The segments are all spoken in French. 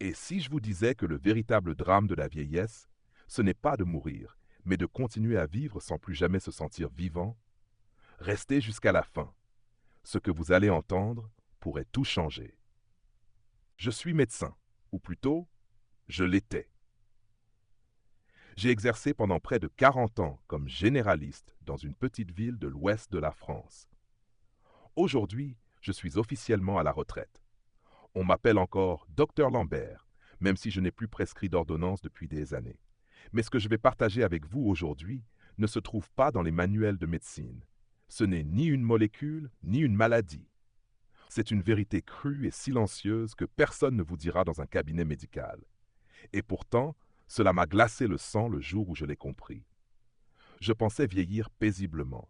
Et si je vous disais que le véritable drame de la vieillesse, ce n'est pas de mourir, mais de continuer à vivre sans plus jamais se sentir vivant? Restez jusqu'à la fin. Ce que vous allez entendre pourrait tout changer. Je suis médecin, ou plutôt, je l'étais. J'ai exercé pendant près de 40 ans comme généraliste dans une petite ville de l'ouest de la France. Aujourd'hui, je suis officiellement à la retraite. On m'appelle encore Docteur Lambert, même si je n'ai plus prescrit d'ordonnance depuis des années. Mais ce que je vais partager avec vous aujourd'hui ne se trouve pas dans les manuels de médecine. Ce n'est ni une molécule, ni une maladie. C'est une vérité crue et silencieuse que personne ne vous dira dans un cabinet médical. Et pourtant, cela m'a glacé le sang le jour où je l'ai compris. Je pensais vieillir paisiblement,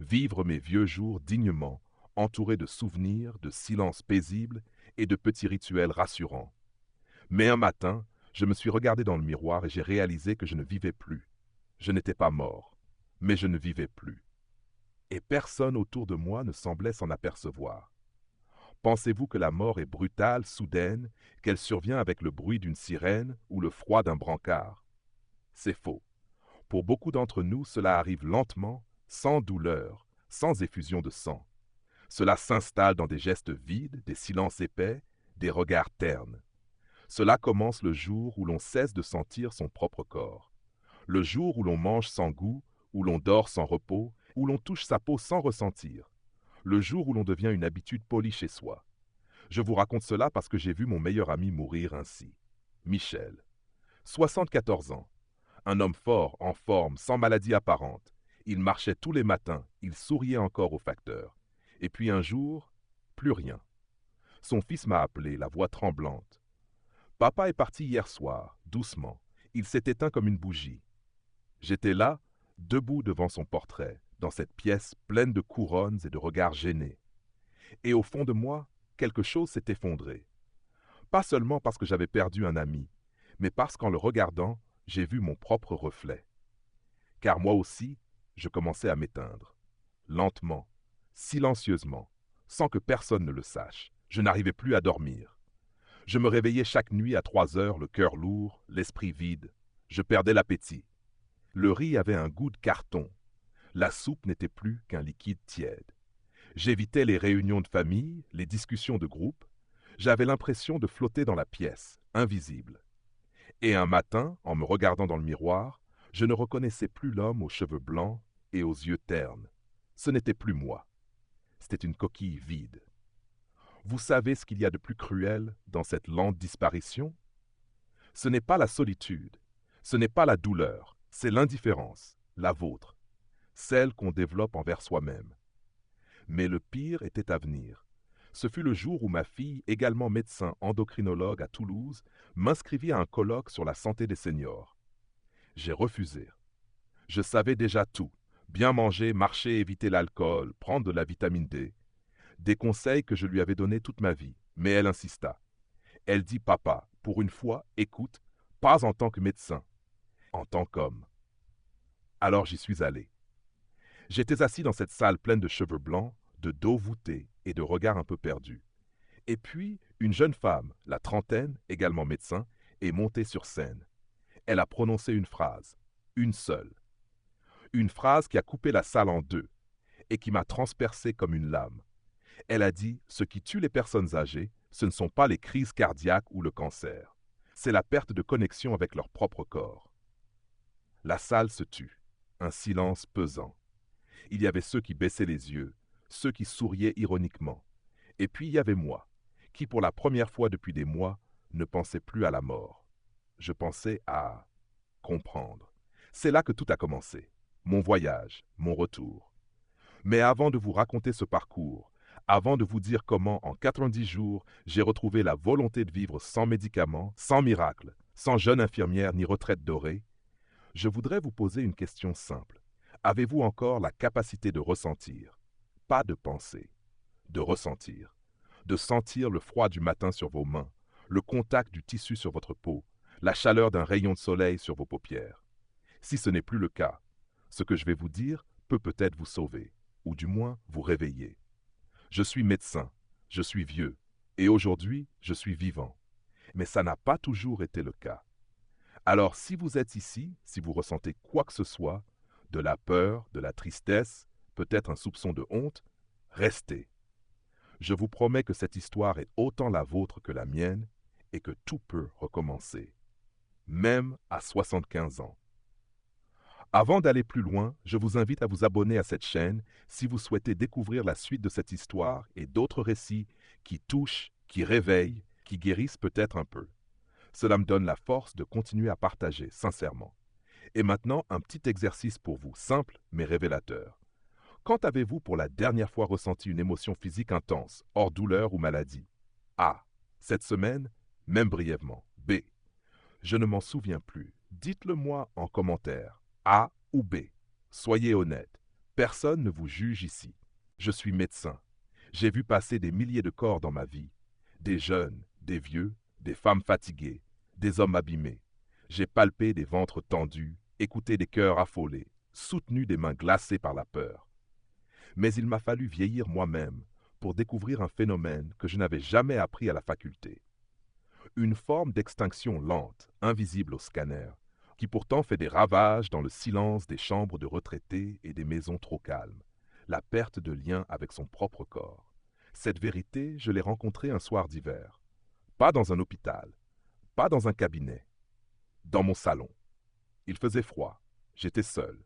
vivre mes vieux jours dignement, entouré de souvenirs, de silences paisibles et de petits rituels rassurants. Mais un matin, je me suis regardé dans le miroir et j'ai réalisé que je ne vivais plus. Je n'étais pas mort, mais je ne vivais plus. Et personne autour de moi ne semblait s'en apercevoir. Pensez-vous que la mort est brutale, soudaine, qu'elle survient avec le bruit d'une sirène ou le froid d'un brancard? C'est faux. Pour beaucoup d'entre nous, cela arrive lentement, sans douleur, sans effusion de sang. Cela s'installe dans des gestes vides, des silences épais, des regards ternes. Cela commence le jour où l'on cesse de sentir son propre corps. Le jour où l'on mange sans goût, où l'on dort sans repos, où l'on touche sa peau sans ressentir. Le jour où l'on devient une habitude polie chez soi. Je vous raconte cela parce que j'ai vu mon meilleur ami mourir ainsi. Michel. 74 ans. Un homme fort, en forme, sans maladie apparente. Il marchait tous les matins, il souriait encore au facteur. Et puis un jour, plus rien. Son fils m'a appelé, la voix tremblante. Papa est parti hier soir, doucement. Il s'est éteint comme une bougie. J'étais là, debout devant son portrait, dans cette pièce pleine de couronnes et de regards gênés. Et au fond de moi, quelque chose s'est effondré. Pas seulement parce que j'avais perdu un ami, mais parce qu'en le regardant, j'ai vu mon propre reflet. Car moi aussi, je commençais à m'éteindre. Lentement, silencieusement, sans que personne ne le sache. Je n'arrivais plus à dormir. Je me réveillais chaque nuit à 3 heures, le cœur lourd, l'esprit vide. Je perdais l'appétit. Le riz avait un goût de carton. La soupe n'était plus qu'un liquide tiède. J'évitais les réunions de famille, les discussions de groupe. J'avais l'impression de flotter dans la pièce, invisible. Et un matin, en me regardant dans le miroir, je ne reconnaissais plus l'homme aux cheveux blancs et aux yeux ternes. Ce n'était plus moi. C'était une coquille vide. Vous savez ce qu'il y a de plus cruel dans cette lente disparition? Ce n'est pas la solitude, ce n'est pas la douleur, c'est l'indifférence, la vôtre, celle qu'on développe envers soi-même. Mais le pire était à venir. Ce fut le jour où ma fille, également médecin endocrinologue à Toulouse, m'inscrivit à un colloque sur la santé des seniors. J'ai refusé. Je savais déjà tout. Bien manger, marcher, éviter l'alcool, prendre de la vitamine D. Des conseils que je lui avais donnés toute ma vie. Mais elle insista. Elle dit, papa, pour une fois, écoute, pas en tant que médecin, en tant qu'homme. Alors j'y suis allé. J'étais assis dans cette salle pleine de cheveux blancs, de dos voûtés et de regards un peu perdus. Et puis, une jeune femme, la trentaine, également médecin, est montée sur scène. Elle a prononcé une phrase, une seule. Une phrase qui a coupé la salle en deux et qui m'a transpercé comme une lame. Elle a dit, ce qui tue les personnes âgées, ce ne sont pas les crises cardiaques ou le cancer. C'est la perte de connexion avec leur propre corps. La salle se tut. Un silence pesant. Il y avait ceux qui baissaient les yeux, ceux qui souriaient ironiquement. Et puis il y avait moi, qui pour la première fois depuis des mois, ne pensais plus à la mort. Je pensais à comprendre. C'est là que tout a commencé. Mon voyage, mon retour. Mais avant de vous raconter ce parcours, avant de vous dire comment, en 90 jours, j'ai retrouvé la volonté de vivre sans médicaments, sans miracle, sans jeune infirmière ni retraite dorée, je voudrais vous poser une question simple. Avez-vous encore la capacité de ressentir? Pas de penser, de ressentir. De sentir le froid du matin sur vos mains, le contact du tissu sur votre peau, la chaleur d'un rayon de soleil sur vos paupières. Si ce n'est plus le cas, ce que je vais vous dire peut peut-être vous sauver, ou du moins vous réveiller. Je suis médecin, je suis vieux, et aujourd'hui, je suis vivant. Mais ça n'a pas toujours été le cas. Alors si vous êtes ici, si vous ressentez quoi que ce soit, de la peur, de la tristesse, peut-être un soupçon de honte, restez. Je vous promets que cette histoire est autant la vôtre que la mienne et que tout peut recommencer, même à 75 ans. Avant d'aller plus loin, je vous invite à vous abonner à cette chaîne si vous souhaitez découvrir la suite de cette histoire et d'autres récits qui touchent, qui réveillent, qui guérissent peut-être un peu. Cela me donne la force de continuer à partager sincèrement. Et maintenant, un petit exercice pour vous, simple mais révélateur. Quand avez-vous pour la dernière fois ressenti une émotion physique intense, hors douleur ou maladie? A. Cette semaine, même brièvement. B. Je ne m'en souviens plus. Dites-le moi en commentaire. A ou B. Soyez honnête. Personne ne vous juge ici. Je suis médecin. J'ai vu passer des milliers de corps dans ma vie. Des jeunes, des vieux, des femmes fatiguées, des hommes abîmés. J'ai palpé des ventres tendus, écouté des cœurs affolés, soutenu des mains glacées par la peur. Mais il m'a fallu vieillir moi-même pour découvrir un phénomène que je n'avais jamais appris à la faculté. Une forme d'extinction lente, invisible au scanner, qui pourtant fait des ravages dans le silence des chambres de retraités et des maisons trop calmes, la perte de lien avec son propre corps. Cette vérité, je l'ai rencontrée un soir d'hiver. Pas dans un hôpital, pas dans un cabinet, dans mon salon. Il faisait froid, j'étais seul.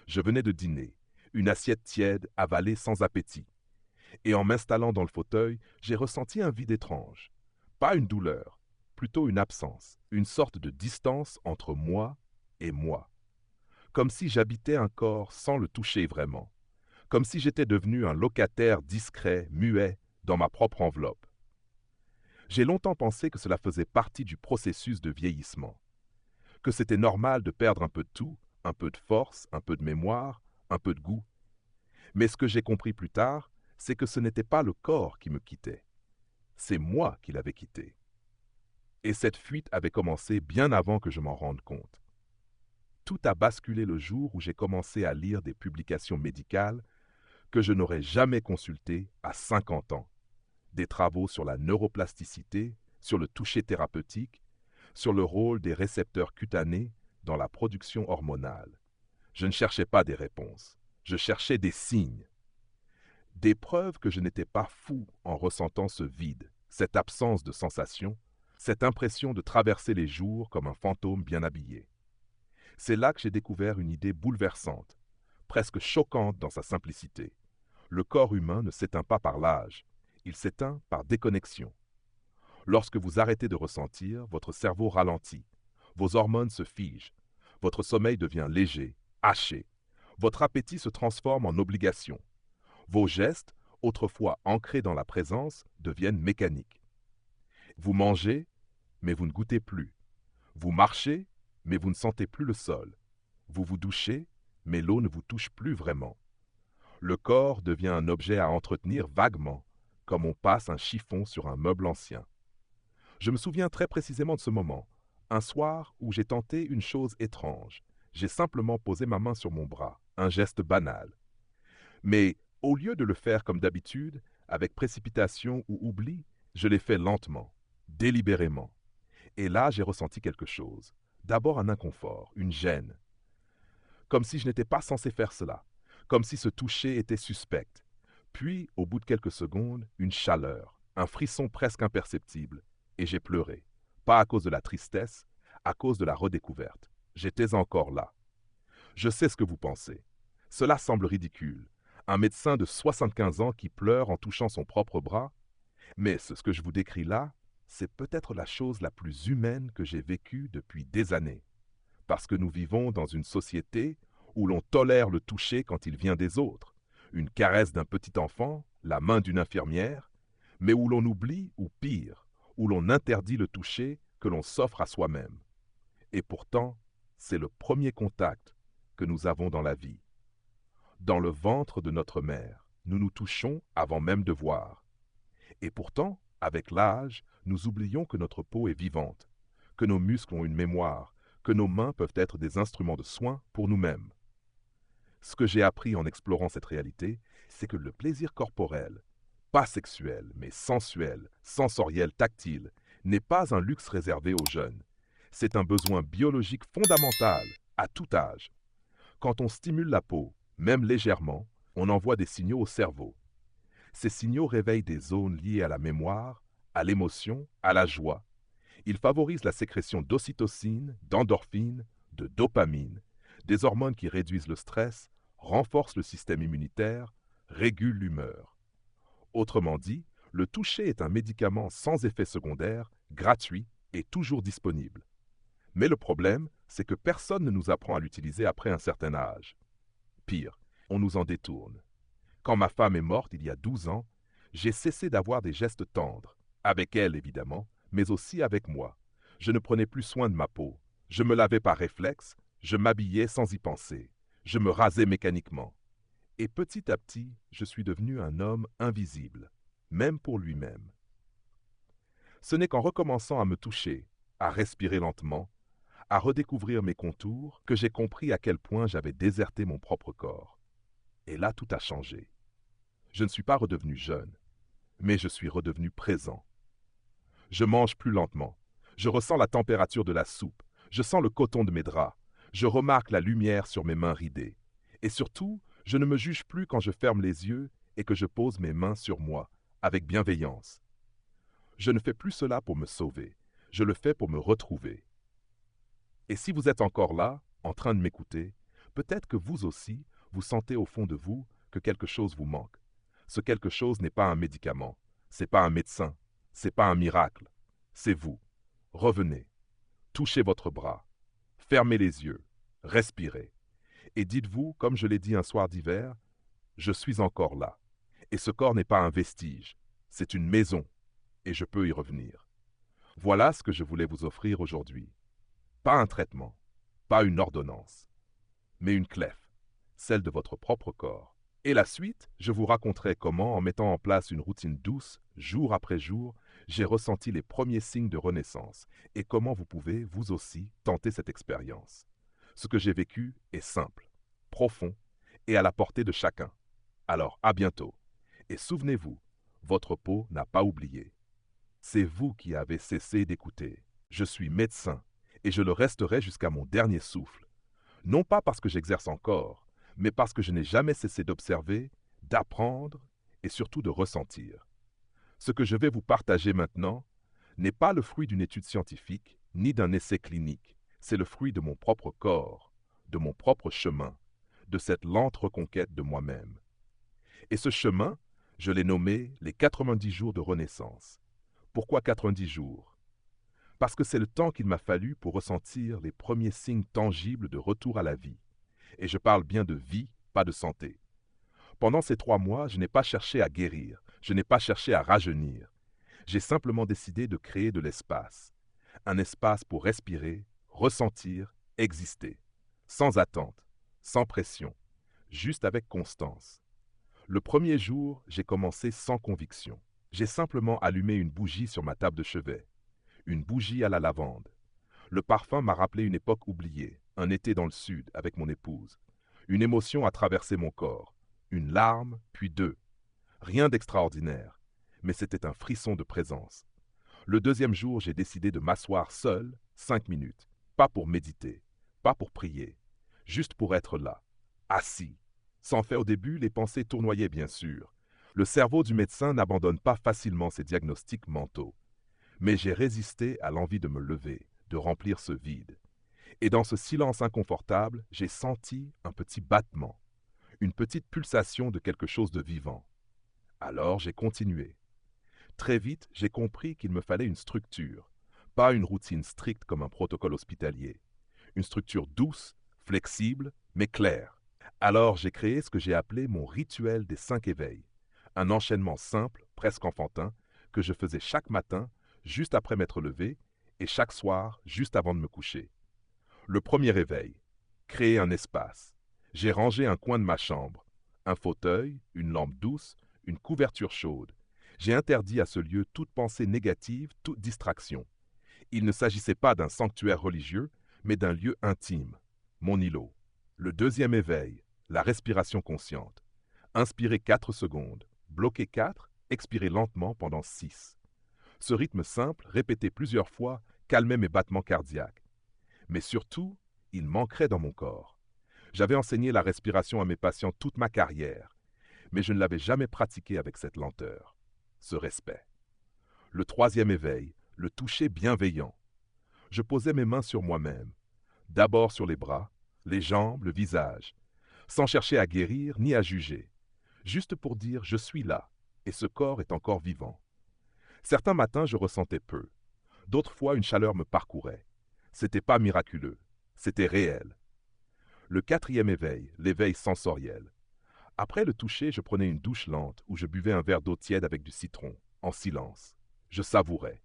Je venais de dîner, une assiette tiède avalée sans appétit. Et en m'installant dans le fauteuil, j'ai ressenti un vide étrange. Pas une douleur, plutôt une absence, une sorte de distance entre moi et moi. Comme si j'habitais un corps sans le toucher vraiment. Comme si j'étais devenu un locataire discret, muet, dans ma propre enveloppe. J'ai longtemps pensé que cela faisait partie du processus de vieillissement. Que c'était normal de perdre un peu de tout, un peu de force, un peu de mémoire, un peu de goût. Mais ce que j'ai compris plus tard, c'est que ce n'était pas le corps qui me quittait. C'est moi qui l'avais quitté. Et cette fuite avait commencé bien avant que je m'en rende compte. Tout a basculé le jour où j'ai commencé à lire des publications médicales que je n'aurais jamais consultées à 50 ans. Des travaux sur la neuroplasticité, sur le toucher thérapeutique, sur le rôle des récepteurs cutanés dans la production hormonale. Je ne cherchais pas des réponses, je cherchais des signes. Des preuves que je n'étais pas fou en ressentant ce vide, cette absence de sensation, cette impression de traverser les jours comme un fantôme bien habillé. C'est là que j'ai découvert une idée bouleversante, presque choquante dans sa simplicité. Le corps humain ne s'éteint pas par l'âge, il s'éteint par déconnexion. Lorsque vous arrêtez de ressentir, votre cerveau ralentit, vos hormones se figent, votre sommeil devient léger, haché, votre appétit se transforme en obligation. Vos gestes, autrefois ancrés dans la présence, deviennent mécaniques. Vous mangez, mais vous ne goûtez plus. Vous marchez, mais vous ne sentez plus le sol. Vous vous douchez, mais l'eau ne vous touche plus vraiment. Le corps devient un objet à entretenir vaguement, comme on passe un chiffon sur un meuble ancien. Je me souviens très précisément de ce moment, un soir où j'ai tenté une chose étrange. J'ai simplement posé ma main sur mon bras, un geste banal. Mais au lieu de le faire comme d'habitude, avec précipitation ou oubli, je l'ai fait lentement, délibérément. Et là, j'ai ressenti quelque chose. D'abord un inconfort, une gêne. Comme si je n'étais pas censé faire cela, comme si ce toucher était suspect. Puis, au bout de quelques secondes, une chaleur, un frisson presque imperceptible, et j'ai pleuré. Pas à cause de la tristesse, à cause de la redécouverte. J'étais encore là. Je sais ce que vous pensez. Cela semble ridicule. Un médecin de 75 ans qui pleure en touchant son propre bras. Mais ce que je vous décris là, c'est peut-être la chose la plus humaine que j'ai vécue depuis des années. Parce que nous vivons dans une société où l'on tolère le toucher quand il vient des autres. Une caresse d'un petit enfant, la main d'une infirmière, mais où l'on oublie, ou pire, où l'on interdit le toucher que l'on s'offre à soi-même. Et pourtant, c'est le premier contact que nous avons dans la vie. Dans le ventre de notre mère, nous nous touchons avant même de voir. Et pourtant, avec l'âge, nous oublions que notre peau est vivante, que nos muscles ont une mémoire, que nos mains peuvent être des instruments de soin pour nous-mêmes. Ce que j'ai appris en explorant cette réalité, c'est que le plaisir corporel, pas sexuel, mais sensuel, sensoriel, tactile, n'est pas un luxe réservé aux jeunes. C'est un besoin biologique fondamental à tout âge. Quand on stimule la peau, même légèrement, on envoie des signaux au cerveau. Ces signaux réveillent des zones liées à la mémoire, à l'émotion, à la joie. Ils favorisent la sécrétion d'ocytocine, d'endorphine, de dopamine, des hormones qui réduisent le stress, renforcent le système immunitaire, régulent l'humeur. Autrement dit, le toucher est un médicament sans effet secondaire, gratuit et toujours disponible. Mais le problème, c'est que personne ne nous apprend à l'utiliser après un certain âge. Pire, on nous en détourne. Quand ma femme est morte il y a 12 ans, j'ai cessé d'avoir des gestes tendres, avec elle évidemment, mais aussi avec moi. Je ne prenais plus soin de ma peau. Je me lavais par réflexe, je m'habillais sans y penser. Je me rasais mécaniquement. Et petit à petit, je suis devenu un homme invisible, même pour lui-même. Ce n'est qu'en recommençant à me toucher, à respirer lentement, à redécouvrir mes contours, que j'ai compris à quel point j'avais déserté mon propre corps. Et là, tout a changé. Je ne suis pas redevenu jeune, mais je suis redevenu présent. Je mange plus lentement. Je ressens la température de la soupe. Je sens le coton de mes draps. Je remarque la lumière sur mes mains ridées. Et surtout, je ne me juge plus quand je ferme les yeux et que je pose mes mains sur moi, avec bienveillance. Je ne fais plus cela pour me sauver. Je le fais pour me retrouver. Et si vous êtes encore là, en train de m'écouter, peut-être que vous aussi, vous sentez au fond de vous que quelque chose vous manque. Ce quelque chose n'est pas un médicament, c'est pas un médecin, c'est pas un miracle, c'est vous. Revenez, touchez votre bras, fermez les yeux, respirez, et dites-vous, comme je l'ai dit un soir d'hiver, je suis encore là. Et ce corps n'est pas un vestige, c'est une maison, et je peux y revenir. Voilà ce que je voulais vous offrir aujourd'hui. Pas un traitement, pas une ordonnance, mais une clef, celle de votre propre corps. Et la suite, je vous raconterai comment, en mettant en place une routine douce, jour après jour, j'ai ressenti les premiers signes de renaissance et comment vous pouvez, vous aussi, tenter cette expérience. Ce que j'ai vécu est simple, profond et à la portée de chacun. Alors, à bientôt. Et souvenez-vous, votre peau n'a pas oublié. C'est vous qui avez cessé d'écouter. Je suis médecin et je le resterai jusqu'à mon dernier souffle. Non pas parce que j'exerce encore, mais parce que je n'ai jamais cessé d'observer, d'apprendre et surtout de ressentir. Ce que je vais vous partager maintenant n'est pas le fruit d'une étude scientifique ni d'un essai clinique. C'est le fruit de mon propre corps, de mon propre chemin, de cette lente reconquête de moi-même. Et ce chemin, je l'ai nommé les 90 jours de renaissance. Pourquoi 90 jours? Parce que c'est le temps qu'il m'a fallu pour ressentir les premiers signes tangibles de retour à la vie. Et je parle bien de vie, pas de santé. Pendant ces 3 mois, je n'ai pas cherché à guérir, je n'ai pas cherché à rajeunir. J'ai simplement décidé de créer de l'espace. Un espace pour respirer, ressentir, exister. Sans attente, sans pression, juste avec constance. Le premier jour, j'ai commencé sans conviction. J'ai simplement allumé une bougie sur ma table de chevet. Une bougie à la lavande. Le parfum m'a rappelé une époque oubliée, un été dans le sud avec mon épouse. Une émotion a traversé mon corps. Une larme, puis 2. Rien d'extraordinaire, mais c'était un frisson de présence. Le deuxième jour, j'ai décidé de m'asseoir seul, 5 minutes. Pas pour méditer, pas pour prier, juste pour être là, assis. Sans fait au début, les pensées tournoyaient bien sûr. Le cerveau du médecin n'abandonne pas facilement ses diagnostics mentaux. Mais j'ai résisté à l'envie de me lever, de remplir ce vide. Et dans ce silence inconfortable, j'ai senti un petit battement, une petite pulsation de quelque chose de vivant. Alors j'ai continué. Très vite, j'ai compris qu'il me fallait une structure, pas une routine stricte comme un protocole hospitalier. Une structure douce, flexible, mais claire. Alors j'ai créé ce que j'ai appelé mon rituel des 5 éveils. Un enchaînement simple, presque enfantin, que je faisais chaque matin, juste après m'être levé, et chaque soir, juste avant de me coucher. Le premier éveil. Créer un espace. J'ai rangé un coin de ma chambre. Un fauteuil, une lampe douce, une couverture chaude. J'ai interdit à ce lieu toute pensée négative, toute distraction. Il ne s'agissait pas d'un sanctuaire religieux, mais d'un lieu intime, mon îlot. Le deuxième éveil, la respiration consciente. Inspirez 4 secondes, bloquez 4, expirez lentement pendant 6. Ce rythme simple, répété plusieurs fois, calmait mes battements cardiaques. Mais surtout, il m'ancrait dans mon corps. J'avais enseigné la respiration à mes patients toute ma carrière, mais je ne l'avais jamais pratiqué avec cette lenteur, ce respect. Le troisième éveil, le toucher bienveillant. Je posais mes mains sur moi-même, d'abord sur les bras, les jambes, le visage, sans chercher à guérir ni à juger, juste pour dire je suis là et ce corps est encore vivant. Certains matins je ressentais peu, d'autres fois une chaleur me parcourait. C'était pas miraculeux, c'était réel. Le quatrième éveil, l'éveil sensoriel. Après le toucher, je prenais une douche lente où je buvais un verre d'eau tiède avec du citron, en silence. Je savourais,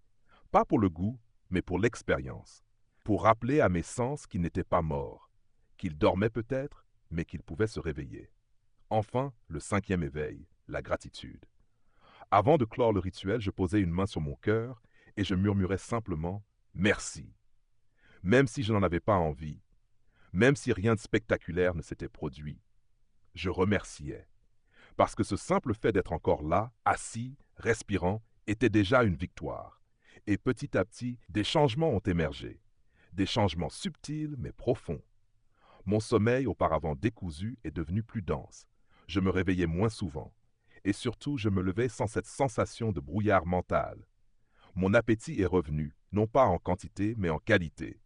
pas pour le goût, mais pour l'expérience, pour rappeler à mes sens qu'ils n'étaient pas morts, qu'ils dormaient peut-être, mais qu'ils pouvaient se réveiller. Enfin, le cinquième éveil, la gratitude. Avant de clore le rituel, je posais une main sur mon cœur et je murmurais simplement « Merci », même si je n'en avais pas envie, même si rien de spectaculaire ne s'était produit. Je remerciais, parce que ce simple fait d'être encore là, assis, respirant, était déjà une victoire. Et petit à petit, des changements ont émergé, des changements subtils mais profonds. Mon sommeil, auparavant décousu, est devenu plus dense. Je me réveillais moins souvent. Et surtout, je me levais sans cette sensation de brouillard mental. Mon appétit est revenu, non pas en quantité, mais en qualité.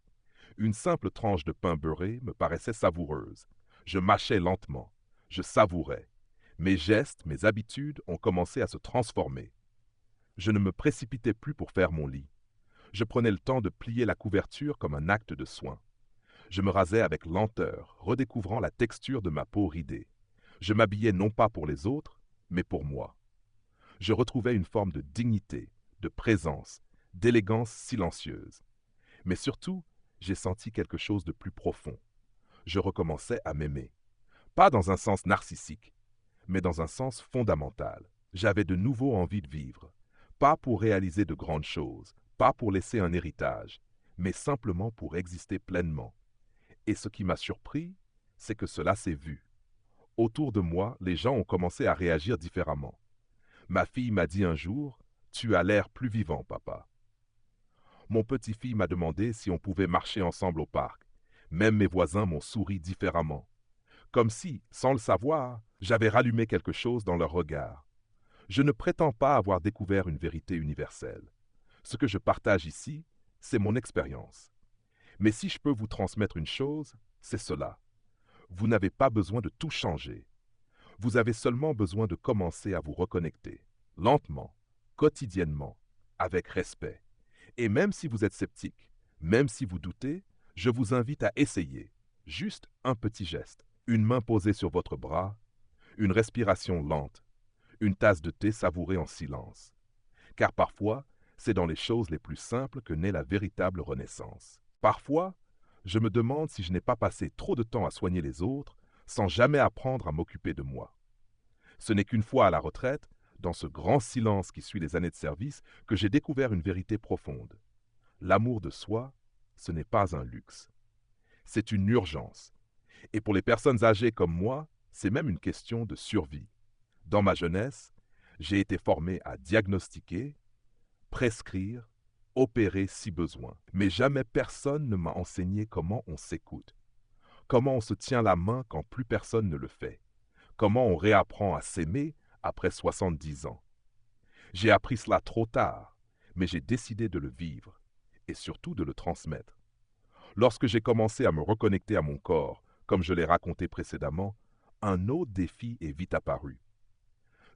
Une simple tranche de pain beurré me paraissait savoureuse. Je mâchais lentement. Je savourais. Mes gestes, mes habitudes ont commencé à se transformer. Je ne me précipitais plus pour faire mon lit. Je prenais le temps de plier la couverture comme un acte de soin. Je me rasais avec lenteur, redécouvrant la texture de ma peau ridée. Je m'habillais non pas pour les autres, mais pour moi. Je retrouvais une forme de dignité, de présence, d'élégance silencieuse. Mais surtout, j'ai senti quelque chose de plus profond. Je recommençais à m'aimer. Pas dans un sens narcissique, mais dans un sens fondamental. J'avais de nouveau envie de vivre. Pas pour réaliser de grandes choses, pas pour laisser un héritage, mais simplement pour exister pleinement. Et ce qui m'a surpris, c'est que cela s'est vu. Autour de moi, les gens ont commencé à réagir différemment. Ma fille m'a dit un jour, « Tu as l'air plus vivant, papa. » Mon petit-fils m'a demandé si on pouvait marcher ensemble au parc. Même mes voisins m'ont souri différemment. Comme si, sans le savoir, j'avais rallumé quelque chose dans leur regard. Je ne prétends pas avoir découvert une vérité universelle. Ce que je partage ici, c'est mon expérience. Mais si je peux vous transmettre une chose, c'est cela. Vous n'avez pas besoin de tout changer. Vous avez seulement besoin de commencer à vous reconnecter, lentement, quotidiennement, avec respect. Et même si vous êtes sceptique, même si vous doutez, je vous invite à essayer. Juste un petit geste, une main posée sur votre bras, une respiration lente, une tasse de thé savourée en silence. Car parfois, c'est dans les choses les plus simples que naît la véritable renaissance. Parfois, je me demande si je n'ai pas passé trop de temps à soigner les autres sans jamais apprendre à m'occuper de moi. Ce n'est qu'une fois à la retraite, dans ce grand silence qui suit les années de service, que j'ai découvert une vérité profonde. L'amour de soi, ce n'est pas un luxe. C'est une urgence. Et pour les personnes âgées comme moi, c'est même une question de survie. Dans ma jeunesse, j'ai été formé à diagnostiquer, prescrire, opérer si besoin. Mais jamais personne ne m'a enseigné comment on s'écoute, comment on se tient la main quand plus personne ne le fait, comment on réapprend à s'aimer après 70 ans. J'ai appris cela trop tard, mais j'ai décidé de le vivre et surtout de le transmettre. Lorsque j'ai commencé à me reconnecter à mon corps, comme je l'ai raconté précédemment, un autre défi est vite apparu.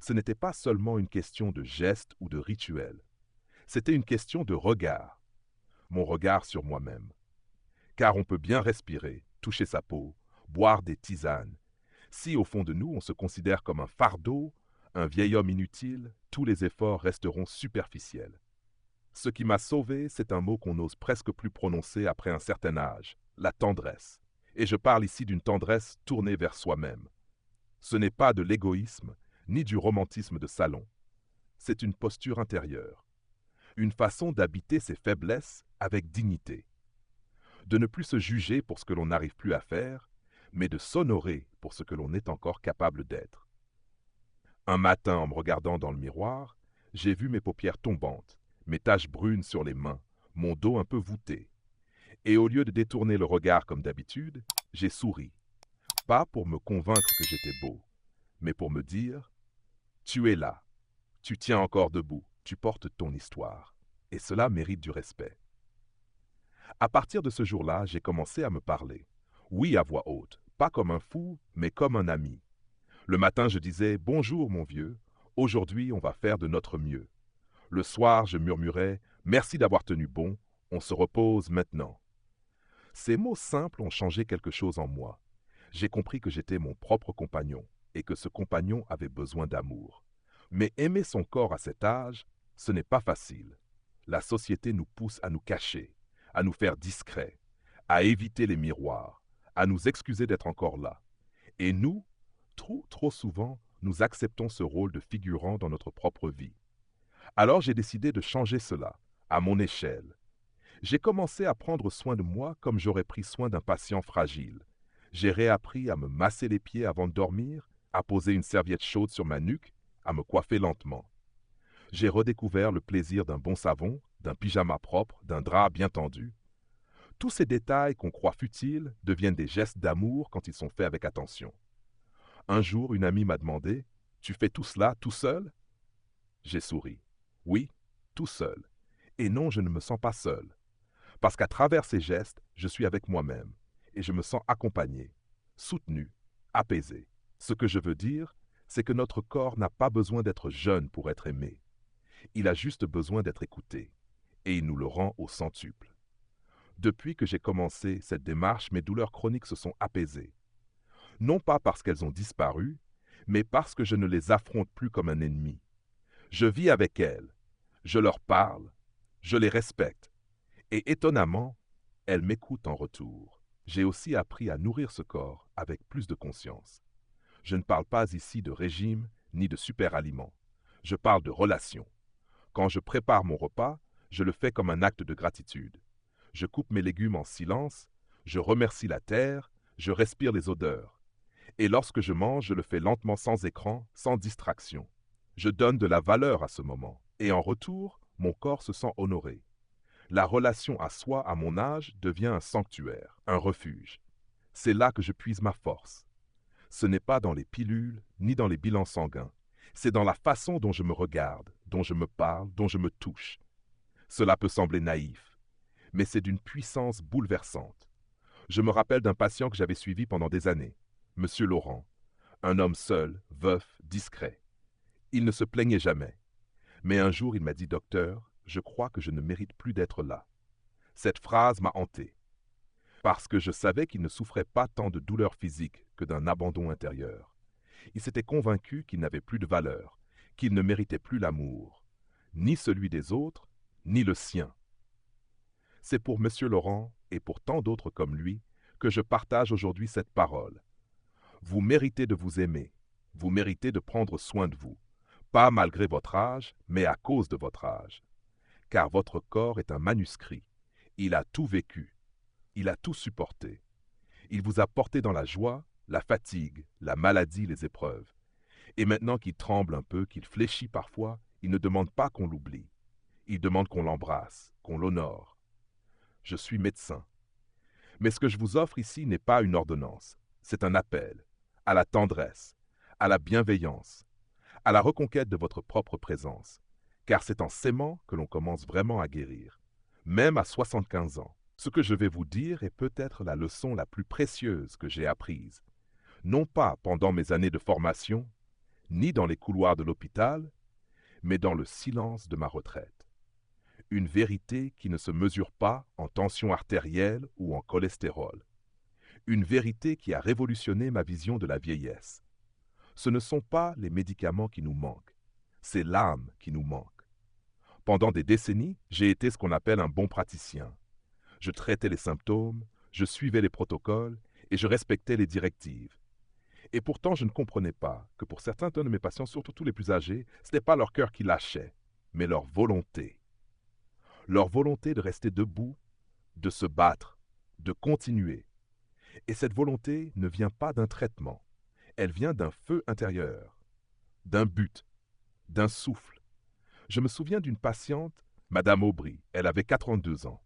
Ce n'était pas seulement une question de geste ou de rituel. C'était une question de regard. Mon regard sur moi-même. Car on peut bien respirer, toucher sa peau, boire des tisanes. Si au fond de nous on se considère comme un fardeau, un vieil homme inutile, tous les efforts resteront superficiels. Ce qui m'a sauvé, c'est un mot qu'on n'ose presque plus prononcer après un certain âge, la tendresse. Et je parle ici d'une tendresse tournée vers soi-même. Ce n'est pas de l'égoïsme, ni du romantisme de salon. C'est une posture intérieure. Une façon d'habiter ses faiblesses avec dignité. De ne plus se juger pour ce que l'on n'arrive plus à faire, mais de s'honorer pour ce que l'on est encore capable d'être. Un matin, en me regardant dans le miroir, j'ai vu mes paupières tombantes, mes taches brunes sur les mains, mon dos un peu voûté. Et au lieu de détourner le regard comme d'habitude, j'ai souri. Pas pour me convaincre que j'étais beau, mais pour me dire « Tu es là, tu tiens encore debout, tu portes ton histoire. » Et cela mérite du respect. À partir de ce jour-là, j'ai commencé à me parler. Oui, à voix haute, pas comme un fou, mais comme un ami. Le matin, je disais « Bonjour, mon vieux, aujourd'hui, on va faire de notre mieux. » Le soir, je murmurais « Merci d'avoir tenu bon, on se repose maintenant. » Ces mots simples ont changé quelque chose en moi. J'ai compris que j'étais mon propre compagnon et que ce compagnon avait besoin d'amour. Mais aimer son corps à cet âge, ce n'est pas facile. La société nous pousse à nous cacher, à nous faire discrets, à éviter les miroirs, à nous excuser d'être encore là. Et nous, trop souvent, nous acceptons ce rôle de figurant dans notre propre vie. Alors j'ai décidé de changer cela, à mon échelle. J'ai commencé à prendre soin de moi comme j'aurais pris soin d'un patient fragile. J'ai réappris à me masser les pieds avant de dormir, à poser une serviette chaude sur ma nuque, à me coiffer lentement. J'ai redécouvert le plaisir d'un bon savon, d'un pyjama propre, d'un drap bien tendu. Tous ces détails qu'on croit futiles deviennent des gestes d'amour quand ils sont faits avec attention. Un jour, une amie m'a demandé « Tu fais tout cela tout seul ?» J'ai souri. Oui, tout seul. Et non, je ne me sens pas seul. Parce qu'à travers ces gestes, je suis avec moi-même et je me sens accompagné, soutenu, apaisé. Ce que je veux dire, c'est que notre corps n'a pas besoin d'être jeune pour être aimé. Il a juste besoin d'être écouté et il nous le rend au centuple. Depuis que j'ai commencé cette démarche, mes douleurs chroniques se sont apaisées. Non pas parce qu'elles ont disparu, mais parce que je ne les affronte plus comme un ennemi. Je vis avec elles, je leur parle, je les respecte. Et étonnamment, elles m'écoutent en retour. J'ai aussi appris à nourrir ce corps avec plus de conscience. Je ne parle pas ici de régime ni de super-aliments. Je parle de relation. Quand je prépare mon repas, je le fais comme un acte de gratitude. Je coupe mes légumes en silence, je remercie la terre, je respire les odeurs. Et lorsque je mange, je le fais lentement sans écran, sans distraction. Je donne de la valeur à ce moment. Et en retour, mon corps se sent honoré. La relation à soi à mon âge devient un sanctuaire, un refuge. C'est là que je puise ma force. Ce n'est pas dans les pilules, ni dans les bilans sanguins. C'est dans la façon dont je me regarde, dont je me parle, dont je me touche. Cela peut sembler naïf, mais c'est d'une puissance bouleversante. Je me rappelle d'un patient que j'avais suivi pendant des années, Monsieur Laurent, un homme seul, veuf, discret. Il ne se plaignait jamais. Mais un jour, il m'a dit « Docteur, je crois que je ne mérite plus d'être là. » Cette phrase m'a hanté, parce que je savais qu'il ne souffrait pas tant de douleurs physiques que d'un abandon intérieur. Il s'était convaincu qu'il n'avait plus de valeur, qu'il ne méritait plus l'amour, ni celui des autres, ni le sien. C'est pour M. Laurent et pour tant d'autres comme lui que je partage aujourd'hui cette parole. Vous méritez de vous aimer, vous méritez de prendre soin de vous, pas malgré votre âge, mais à cause de votre âge. Car votre corps est un manuscrit. Il a tout vécu. Il a tout supporté. Il vous a porté dans la joie, la fatigue, la maladie, les épreuves. Et maintenant qu'il tremble un peu, qu'il fléchit parfois, il ne demande pas qu'on l'oublie. Il demande qu'on l'embrasse, qu'on l'honore. Je suis médecin. Mais ce que je vous offre ici n'est pas une ordonnance. C'est un appel à la tendresse, à la bienveillance, à la reconquête de votre propre présence. Car c'est en s'aimant que l'on commence vraiment à guérir, même à 75 ans. Ce que je vais vous dire est peut-être la leçon la plus précieuse que j'ai apprise, non pas pendant mes années de formation, ni dans les couloirs de l'hôpital, mais dans le silence de ma retraite. Une vérité qui ne se mesure pas en tension artérielle ou en cholestérol. Une vérité qui a révolutionné ma vision de la vieillesse. Ce ne sont pas les médicaments qui nous manquent, c'est l'âme qui nous manque. Pendant des décennies, j'ai été ce qu'on appelle un bon praticien. Je traitais les symptômes, je suivais les protocoles et je respectais les directives. Et pourtant, je ne comprenais pas que pour certains de mes patients, surtout tous les plus âgés, ce n'est pas leur cœur qui lâchait, mais leur volonté. Leur volonté de rester debout, de se battre, de continuer. Et cette volonté ne vient pas d'un traitement, elle vient d'un feu intérieur, d'un but, d'un souffle. Je me souviens d'une patiente Madame Aubry, elle avait 82 ans.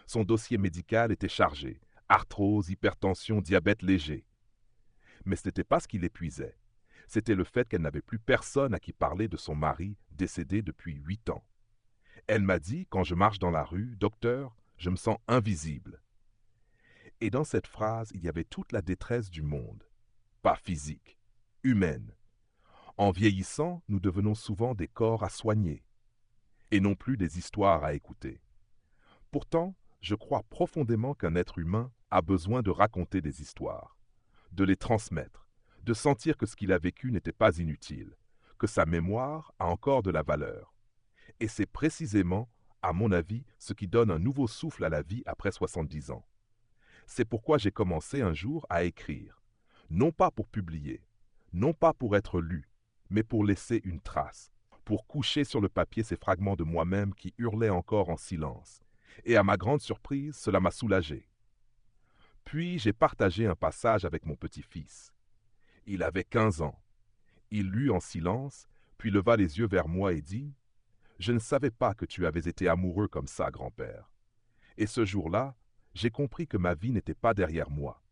Son dossier médical était chargé. Arthrose, hypertension, diabète léger. Mais ce n'était pas ce qui l'épuisait. C'était le fait qu'elle n'avait plus personne à qui parler de son mari décédé depuis 8 ans. Elle m'a dit, quand je marche dans la rue, « Docteur, je me sens invisible. » Et dans cette phrase, il y avait toute la détresse du monde. Pas physique, humaine. En vieillissant, nous devenons souvent des corps à soigner, et non plus des histoires à écouter. Pourtant, je crois profondément qu'un être humain a besoin de raconter des histoires, de les transmettre, de sentir que ce qu'il a vécu n'était pas inutile, que sa mémoire a encore de la valeur. Et c'est précisément, à mon avis, ce qui donne un nouveau souffle à la vie après 70 ans. C'est pourquoi j'ai commencé un jour à écrire, non pas pour publier, non pas pour être lu, mais pour laisser une trace, pour coucher sur le papier ces fragments de moi-même qui hurlaient encore en silence. Et à ma grande surprise, cela m'a soulagé. Puis j'ai partagé un passage avec mon petit-fils. Il avait 15 ans. Il lut en silence, puis leva les yeux vers moi et dit « Je ne savais pas que tu avais été amoureux comme ça, grand-père. » Et ce jour-là, j'ai compris que ma vie n'était pas derrière moi.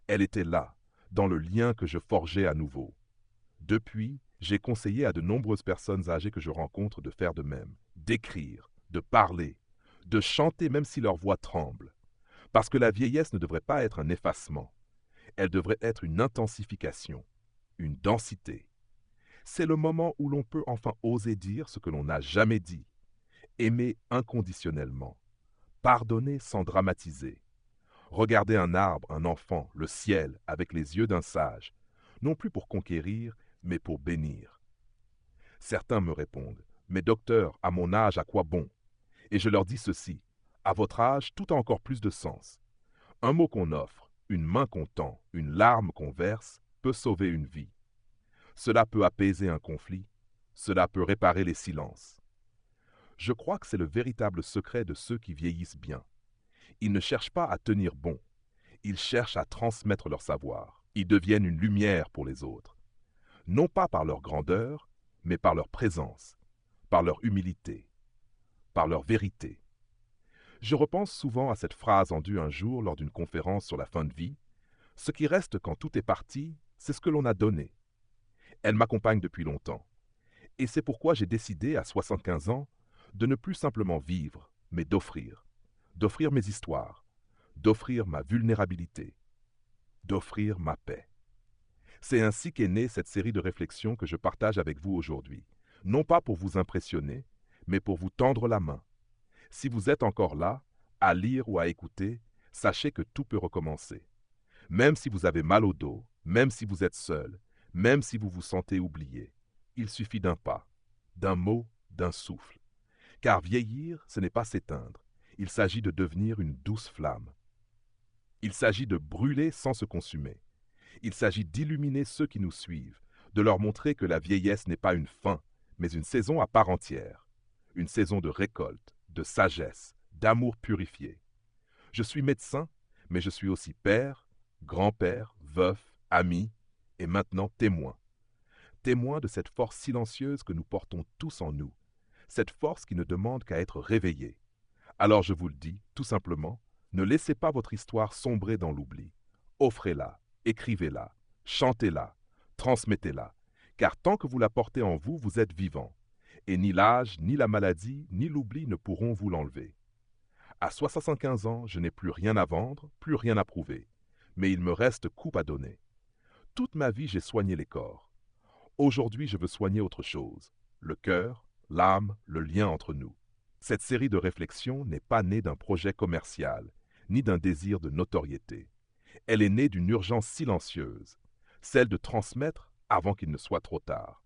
Elle était là, dans le lien que je forgeais à nouveau. Depuis, j'ai conseillé à de nombreuses personnes âgées que je rencontre de faire de même, d'écrire, de parler, de chanter même si leur voix tremble. Parce que la vieillesse ne devrait pas être un effacement. Elle devrait être une intensification, une densité. C'est le moment où l'on peut enfin oser dire ce que l'on n'a jamais dit, aimer inconditionnellement, pardonner sans dramatiser, regarder un arbre, un enfant, le ciel avec les yeux d'un sage, non plus pour conquérir, mais pour bénir. Certains me répondent « Mais docteur, à mon âge, à quoi bon ?» Et je leur dis ceci, à votre âge, tout a encore plus de sens. Un mot qu'on offre, une main qu'on tend, une larme qu'on verse, peut sauver une vie. Cela peut apaiser un conflit, cela peut réparer les silences. Je crois que c'est le véritable secret de ceux qui vieillissent bien. Ils ne cherchent pas à tenir bon, ils cherchent à transmettre leur savoir. Ils deviennent une lumière pour les autres. Non pas par leur grandeur, mais par leur présence, par leur humilité, par leur vérité. Je repense souvent à cette phrase entendue un jour lors d'une conférence sur la fin de vie. Ce qui reste quand tout est parti, c'est ce que l'on a donné. Elle m'accompagne depuis longtemps. Et c'est pourquoi j'ai décidé, à 75 ans, de ne plus simplement vivre, mais d'offrir. D'offrir mes histoires, d'offrir ma vulnérabilité, d'offrir ma paix. C'est ainsi qu'est née cette série de réflexions que je partage avec vous aujourd'hui. Non pas pour vous impressionner, mais pour vous tendre la main. Si vous êtes encore là, à lire ou à écouter, sachez que tout peut recommencer. Même si vous avez mal au dos, même si vous êtes seul, même si vous vous sentez oublié, il suffit d'un pas, d'un mot, d'un souffle. Car vieillir, ce n'est pas s'éteindre. Il s'agit de devenir une douce flamme. Il s'agit de brûler sans se consumer. Il s'agit d'illuminer ceux qui nous suivent, de leur montrer que la vieillesse n'est pas une fin, mais une saison à part entière. Une saison de récolte, de sagesse, d'amour purifié. Je suis médecin, mais je suis aussi père, grand-père, veuf, ami et maintenant témoin. Témoin de cette force silencieuse que nous portons tous en nous, cette force qui ne demande qu'à être réveillée. Alors je vous le dis, tout simplement, ne laissez pas votre histoire sombrer dans l'oubli. Offrez-la, écrivez-la, chantez-la, transmettez-la, car tant que vous la portez en vous, vous êtes vivant. Et ni l'âge, ni la maladie, ni l'oubli ne pourront vous l'enlever. À 75 ans, je n'ai plus rien à vendre, plus rien à prouver, mais il me reste coupe à donner. Toute ma vie, j'ai soigné les corps. Aujourd'hui, je veux soigner autre chose, le cœur, l'âme, le lien entre nous. Cette série de réflexions n'est pas née d'un projet commercial, ni d'un désir de notoriété. Elle est née d'une urgence silencieuse, celle de transmettre avant qu'il ne soit trop tard.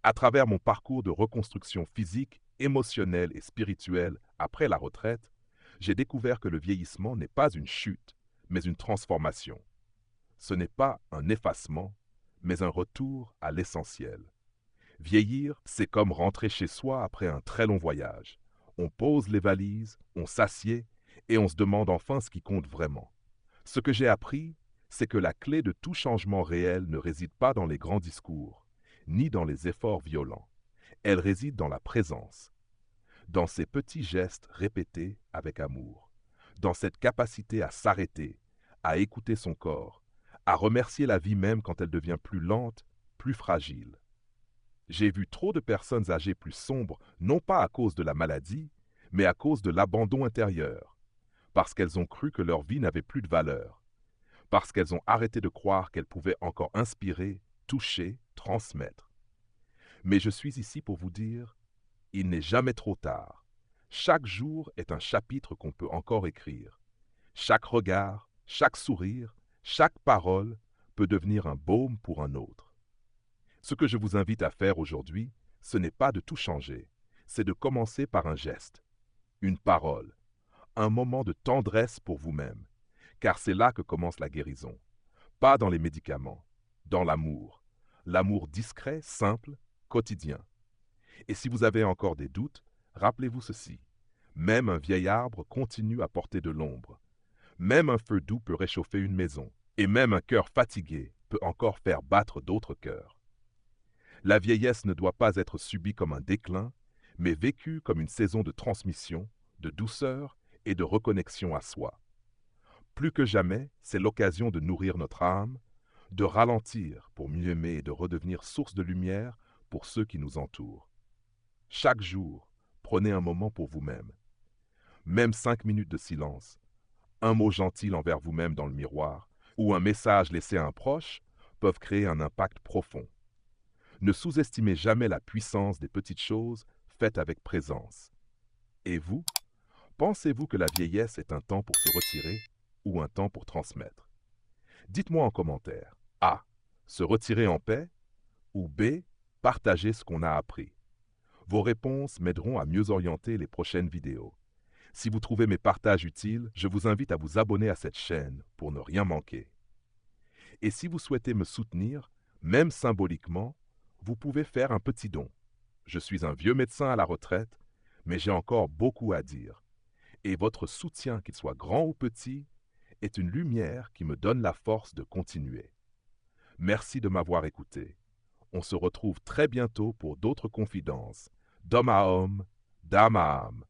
À travers mon parcours de reconstruction physique, émotionnelle et spirituelle après la retraite, j'ai découvert que le vieillissement n'est pas une chute, mais une transformation. Ce n'est pas un effacement, mais un retour à l'essentiel. Vieillir, c'est comme rentrer chez soi après un très long voyage. On pose les valises, on s'assied et on se demande enfin ce qui compte vraiment. Ce que j'ai appris, c'est que la clé de tout changement réel ne réside pas dans les grands discours, ni dans les efforts violents. Elle réside dans la présence. dans ces petits gestes répétés avec amour, dans cette capacité à s'arrêter, à écouter son corps, à remercier la vie même quand elle devient plus lente, plus fragile. J'ai vu trop de personnes âgées plus sombres, non pas à cause de la maladie, mais à cause de l'abandon intérieur, parce qu'elles ont cru que leur vie n'avait plus de valeur, parce qu'elles ont arrêté de croire qu'elles pouvaient encore inspirer, toucher, transmettre. Mais je suis ici pour vous dire, il n'est jamais trop tard. Chaque jour est un chapitre qu'on peut encore écrire. Chaque regard, chaque sourire, chaque parole peut devenir un baume pour un autre. Ce que je vous invite à faire aujourd'hui, ce n'est pas de tout changer, c'est de commencer par un geste, une parole, un moment de tendresse pour vous-même, car c'est là que commence la guérison. Pas dans les médicaments, dans l'amour. L'amour discret, simple, quotidien. Et si vous avez encore des doutes, rappelez-vous ceci. Même un vieil arbre continue à porter de l'ombre. Même un feu doux peut réchauffer une maison. Et même un cœur fatigué peut encore faire battre d'autres cœurs. La vieillesse ne doit pas être subie comme un déclin, mais vécue comme une saison de transmission, de douceur et de reconnexion à soi. Plus que jamais, c'est l'occasion de nourrir notre âme, de ralentir pour mieux aimer et de redevenir source de lumière pour ceux qui nous entourent. Chaque jour, prenez un moment pour vous-même. Même 5 minutes de silence, un mot gentil envers vous-même dans le miroir, ou un message laissé à un proche, peuvent créer un impact profond. Ne sous-estimez jamais la puissance des petites choses faites avec présence. Et vous, pensez-vous que la vieillesse est un temps pour se retirer ou un temps pour transmettre? Dites-moi en commentaire. A. Se retirer en paix ou B. Partager ce qu'on a appris. Vos réponses m'aideront à mieux orienter les prochaines vidéos. Si vous trouvez mes partages utiles, je vous invite à vous abonner à cette chaîne pour ne rien manquer. Et si vous souhaitez me soutenir, même symboliquement, vous pouvez faire un petit don. Je suis un vieux médecin à la retraite, mais j'ai encore beaucoup à dire. Et votre soutien, qu'il soit grand ou petit, est une lumière qui me donne la force de continuer. Merci de m'avoir écouté. On se retrouve très bientôt pour d'autres confidences, d'homme à homme, d'âme à âme.